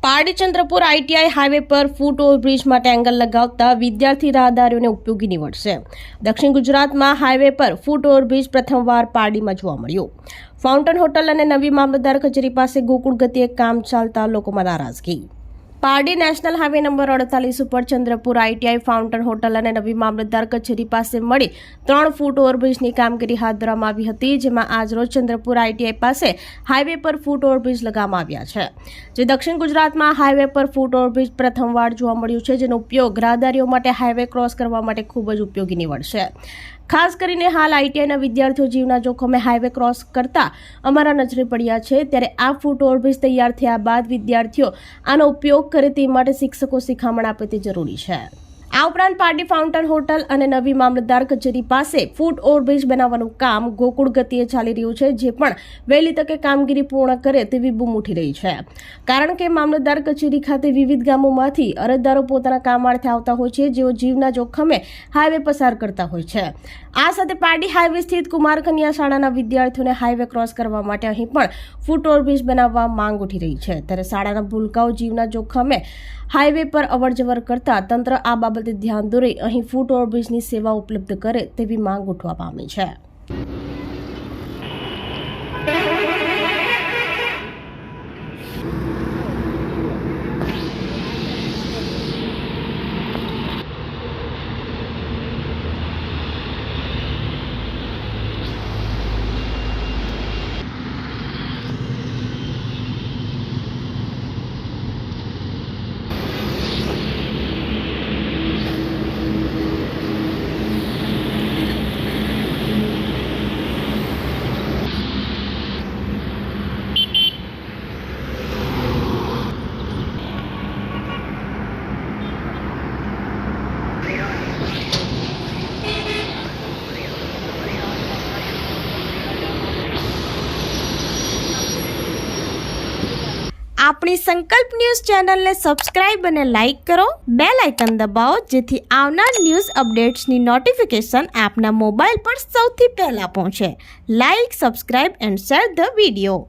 Pardi Chandrapur ITI highway પર ફૂટ overbridge માટે angle લગાવતા વિદ્યાર્થી રાહદારીઓને ઉપયોગી નીવડશે। દક્ષિણ ગુજરાતમાં હાઈવે પર ફૂટ ઓવરબ્રિજ પ્રથમવાર પારડીમાં જોવા મળ્યું। ફાઉન્ટેન હોટલ અને નવી મામલતદાર કચેરી પાસે ગોકુળ ગતિએ કામ ચાલતા લોકોમાં નારાજગી। પારડી નેશનલ હાઈવે નંબર 48 ઉપર ચંદ્રપુર આઈટીઆઈ ફાઉન્ટેન હોટલ અને નવી મામલતદાર કચેરી પાસે મળી 3 ફૂટ ઓવરબ્રિજની કામગીરી હાથ ધરવામાં આવી હતી, જેમાં આજરોજ ચંદ્રપુર આઈટીઆઈ પાસે હાઈવે પર ફૂટ ઓવરબ્રિજ લગાવવામાં આવ્યા છે। જે દક્ષિણ ગુજરાતમાં હાઈવે પર ફૂટ ઓવરબ્રિજ પ્રથમવાર જોવા મળ્યું છે, જેનો ઉપયોગ રાહદારીઓ માટે હાઈવે ક્રોસ કરવા માટે ખૂબ જ ઉપયોગી નીવડશે। ખાસ કરીને હાલ આઈટીઆઈના વિદ્યાર્થીઓ જીવના જોખમે હાઈવે ક્રોસ કરતા અમારા નજરે પડ્યા છે, ત્યારે આ ફૂટ ઓવરબ્રિજ તૈયાર થયા બાદ વિદ્યાર્થીઓ આનો ઉપયોગ કરે તે માટે શિક્ષકો શિખામણ આપે તે જરૂરી છે। આ ઉપરાંત પારડી ફાઉન્ટેન હોટલ અને નવી મામલતદાર કચેરી પાસે ફૂટ ઓવરબ્રિજ બનાવવાનું કામ ગોકુળ ગતિએ ચાલી રહ્યું છે, જે પણ વહેલી તકે કામગીરી પૂર્ણ કરે તેવી બૂમ ઉઠી રહી છે। કારણ કે મામલતદાર કચેરી ખાતે વિવિધ ગામોમાંથી અરજદારો પોતાના કામાર્થે આવતા હોય છે, જેઓ જીવના જોખમે હાઈવે પસાર કરતા હોય છે। આ સાથે પારડી હાઈવે સ્થિત કુમાર કન્યા શાળાના વિદ્યાર્થીઓને હાઈવે ક્રોસ કરવા માટે અહીં પણ ફૂટ ઓવરબ્રિજ બનાવવા માંગ ઉઠી રહી છે, ત્યારે શાળાના ભૂલકાઓ જીવના જોખમે હાઈવે પર અવરજવર કરતા તંત્ર આ બાબતે ધ્યાન દોરી અહીં ફૂટ ઓવરબ્રિજની સેવા ઉપલબ્ધ કરે તેવી માંગ ઉઠવા પામી છે। આપણી સંકલ્પ ન્યૂઝ ચેનલને સબસ્ક્રાઇબ અને લાઇક કરો, બેલ આઇકન દબાવો, જેથી આવનાર ન્યૂઝ અપડેટ્સની નોટિફિકેશન આપના મોબાઈલ પર સૌથી પહેલા પહોંચે। Like, subscribe and share the video.